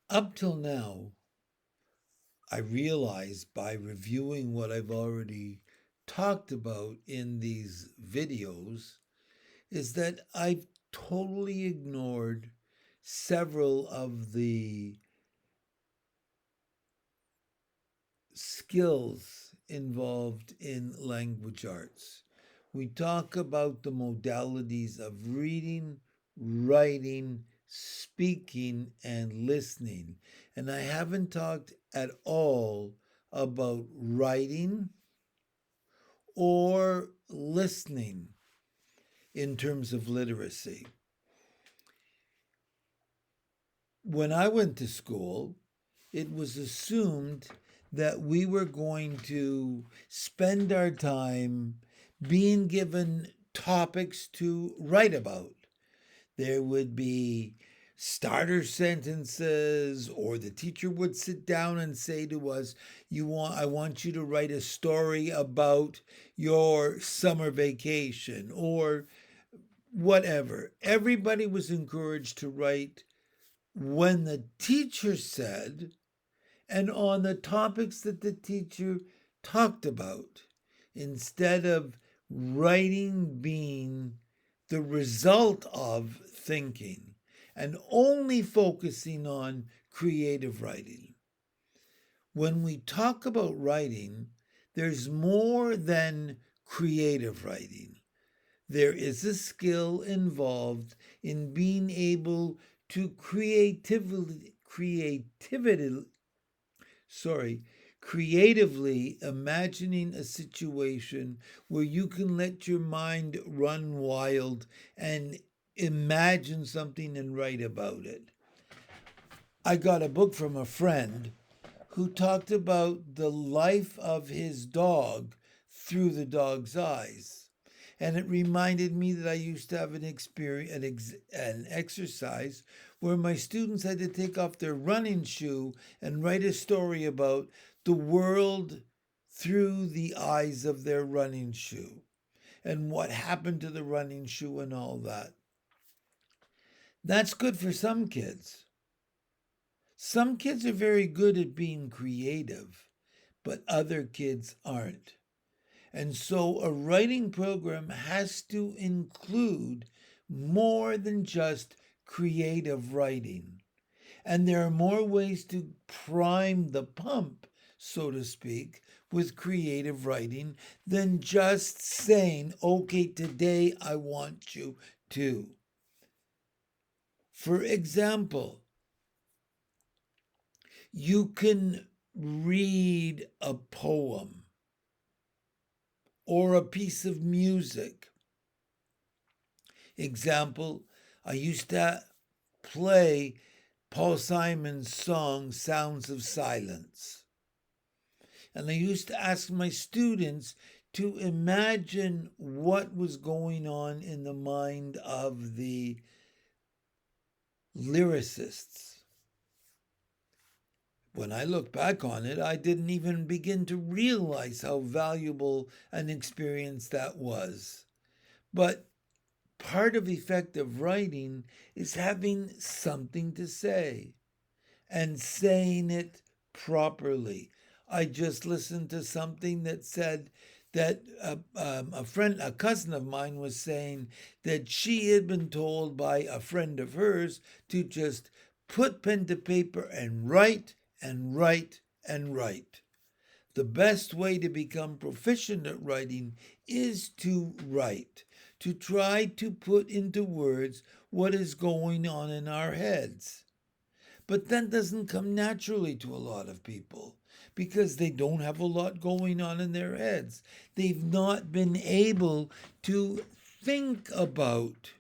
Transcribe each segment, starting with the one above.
Up till now, I realize by reviewing what I've already talked about in these videos is that I've totally ignored several of the skills involved in language arts. We talk about the modalities of reading, writing, speaking, and listening. And I haven't talked at all about writing or listening in terms of literacy. When I went to school, it was assumed that we were going to spend our time being given topics to write about. There would be starter sentences, or the teacher would sit down and say to us, I want you to write a story about your summer vacation or whatever. Everybody was encouraged to write when the teacher said and on the topics that the teacher talked about, instead of writing being the result of thinking and only focusing on creative writing. When we talk about writing, there's more than creative writing. There is a skill involved in being able to sorry, creatively imagining a situation where you can let your mind run wild and imagine something and write about it. I got a book from a friend who talked about the life of his dog through the dog's eyes. And it reminded me that I used to have an experience, an exercise where my students had to take off their running shoe and write a story about the world through the eyes of their running shoe and what happened to the running shoe and all that. That's good for some kids. Some kids are very good at being creative, but other kids aren't. And so a writing program has to include more than just creative writing. And there are more ways to prime the pump, so to speak, with creative writing than just saying, okay, today I want you to. For example, you can read a poem or a piece of music. Example, I used to play Paul Simon's song Sounds of Silence. And I used to ask my students to imagine what was going on in the mind of the lyricists. When I look back on it, I didn't even begin to realize how valuable an experience that was. But part of effective writing is having something to say and saying it properly. I just listened to something that said that a cousin of mine was saying that she had been told by a friend of hers to just put pen to paper and write and write and write. The best way to become proficient at writing is to write, to try to put into words what is going on in our heads. But that doesn't come naturally to a lot of people because they don't have a lot going on in their heads. They've not been able to think about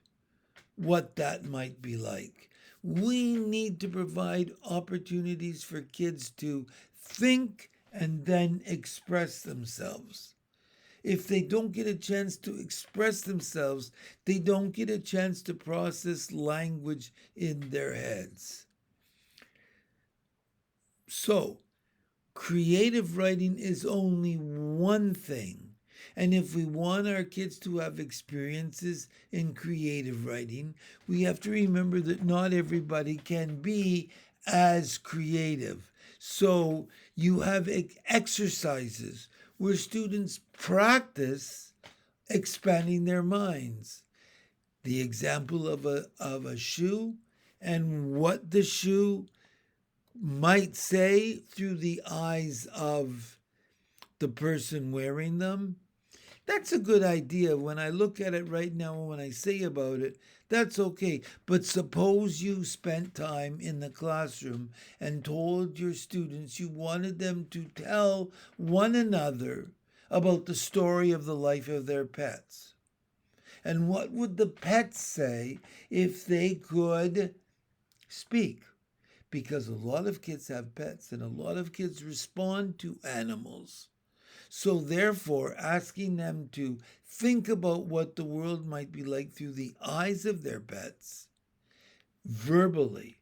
what that might be like. We need to provide opportunities for kids to think and then express themselves. If they don't get a chance to express themselves, they don't get a chance to process language in their heads. So, creative writing is only one thing. And if we want our kids to have experiences in creative writing, we have to remember that not everybody can be as creative. So you have exercises where students practice expanding their minds. The example of a shoe and what the shoe might say through the eyes of the person wearing them. That's a good idea. When I look at it right now, when I say about it, that's okay. But suppose you spent time in the classroom and told your students you wanted them to tell one another about the story of the life of their pets. And what would the pets say if they could speak? Because a lot of kids have pets and a lot of kids respond to animals. So, therefore, asking them to think about what the world might be like through the eyes of their pets, verbally,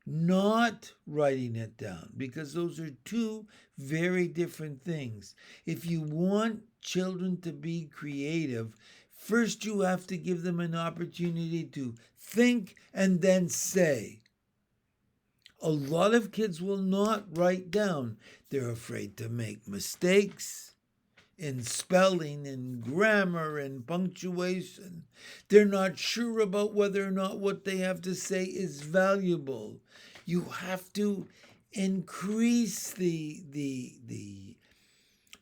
not writing it down, because those are two very different things. If you want children to be creative, first you have to give them an opportunity to think and then say. A lot of kids will not write down. They're afraid to make mistakes in spelling and grammar and punctuation. They're not sure about whether or not what they have to say is valuable. You have to increase the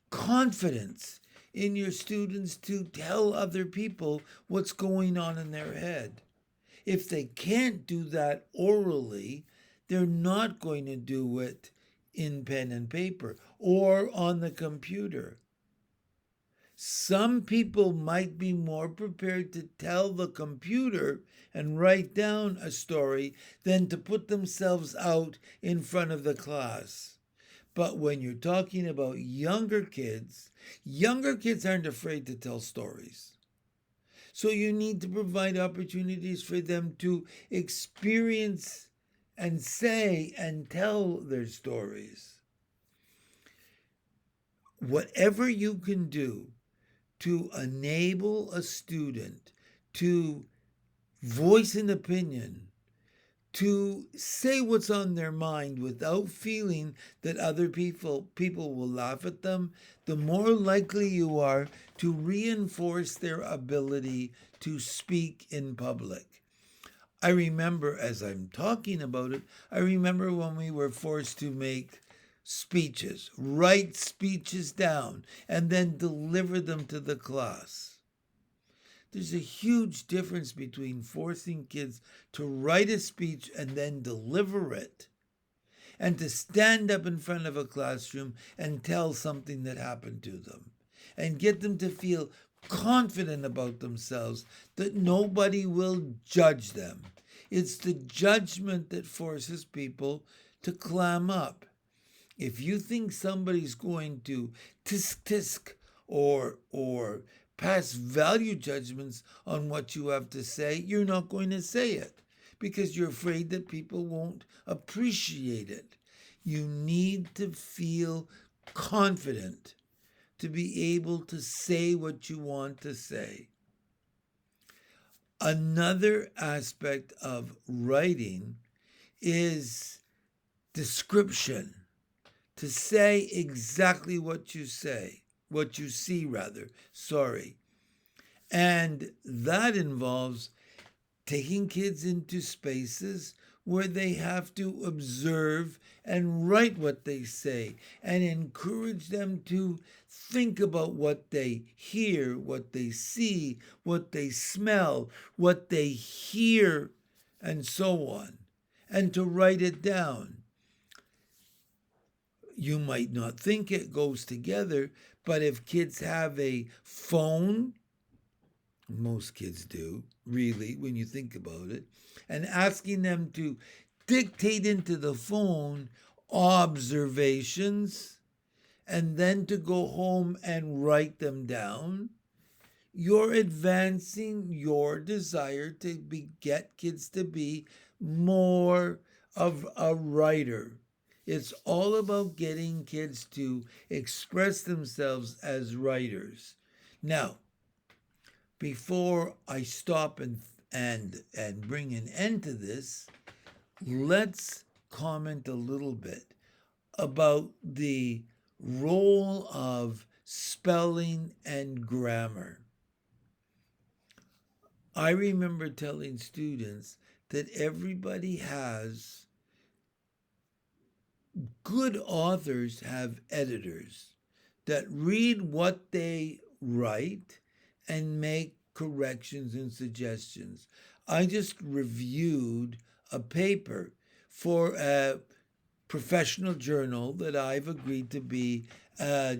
confidence in your students to tell other people what's going on in their head. If they can't do that orally, they're not going to do it in pen and paper or on the computer. Some people might be more prepared to tell the computer and write down a story than to put themselves out in front of the class. But when you're talking about younger kids aren't afraid to tell stories. So you need to provide opportunities for them to experience and say and tell their stories. Whatever you can do to enable a student to voice an opinion, to say what's on their mind without feeling that other people will laugh at them, the more likely you are to reinforce their ability to speak in public. I remember, as I'm talking about it, I remember when we were forced to make speeches, write speeches down, and then deliver them to the class. There's a huge difference between forcing kids to write a speech and then deliver it, and to stand up in front of a classroom and tell something that happened to them, and get them to feel confident about themselves that nobody will judge them. It's the judgment that forces people to clam up. If you think somebody's going to tisk tisk or pass value judgments on what you have to say, you're not going to say it because you're afraid that people won't appreciate it. You need to feel confident to be able to say what you want to say. Another aspect of writing is description. To say exactly what you say, what you see rather, sorry. And that involves taking kids into spaces where they have to observe and write what they say and encourage them to think about what they hear, what they see, what they smell, what they hear, and so on, and to write it down. You might not think it goes together, but if kids have a phone, most kids do, really, when you think about it, and asking them to dictate into the phone observations and then to go home and write them down, you're advancing your desire to get kids to be more of a writer. It's all about getting kids to express themselves as writers. Now, before I stop and bring an end to this, let's comment a little bit about the role of spelling and grammar. I remember telling students that everybody has good authors have editors that read what they write and make corrections and suggestions. I just reviewed a paper for a professional journal that I've agreed to be a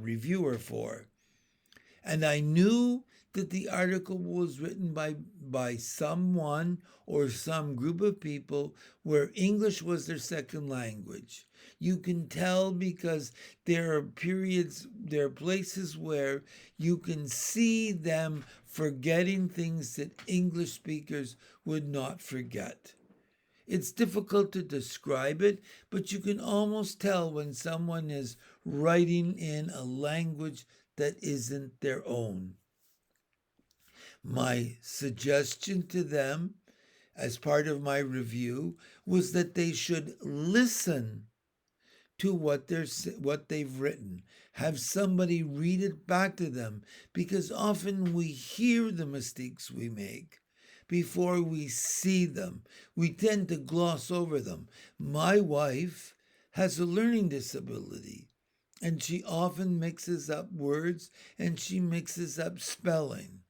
reviewer for. And I knew that the article was written by someone or some group of people where English was their second language. You can tell because there are periods, there are places where you can see them forgetting things that English speakers would not forget. It's difficult to describe it, but you can almost tell when someone is writing in a language that isn't their own. My suggestion to them as part of my review was that they should listen to what they've written. Have somebody read it back to them because often we hear the mistakes we make before we see them. We tend to gloss over them. My wife has a learning disability and she often mixes up words and she mixes up spelling.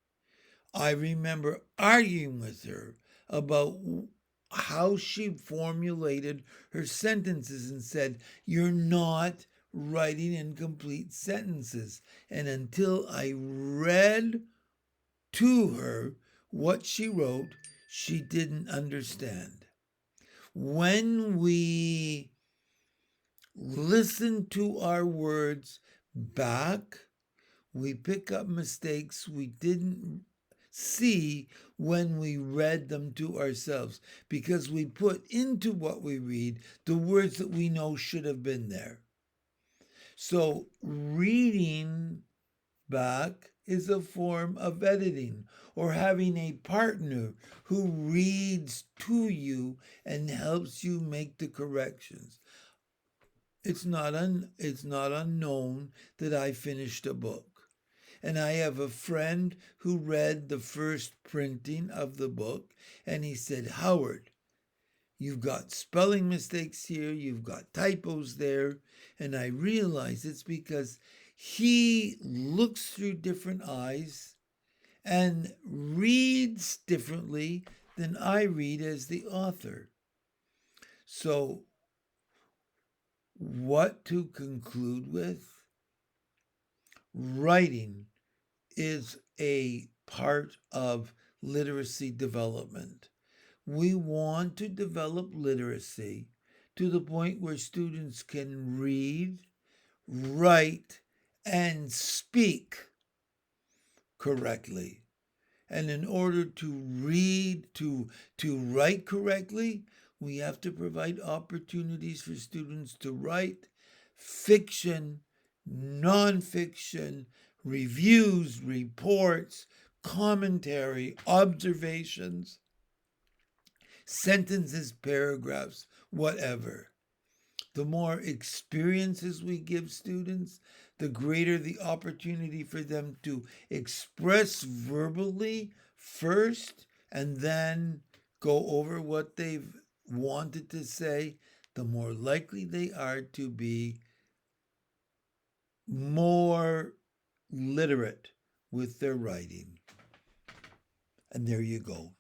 I remember arguing with her about how she formulated her sentences and said, "You're not writing incomplete sentences." And until I read to her what she wrote, she didn't understand. When we listen to our words back, we pick up mistakes we didn't see when we read them to ourselves because we put into what we read the words that we know should have been there. So, reading back is a form of editing or having a partner who reads to you and helps you make the corrections. It's not unknown that I finished a book. And I have a friend who read the first printing of the book and he said, "Howard, you've got spelling mistakes here, you've got typos there." And I realize it's because he looks through different eyes and reads differently than I read as the author. So, what to conclude with? Writing is a part of literacy development. We want to develop literacy to the point where students can read, write, and speak correctly. And in order to write correctly, we have to provide opportunities for students to write fiction, nonfiction, reviews, reports, commentary, observations, sentences, paragraphs, whatever. The more experiences we give students, the greater the opportunity for them to express verbally first and then go over what they've wanted to say, the more likely they are to be more literate with their writing. And there you go.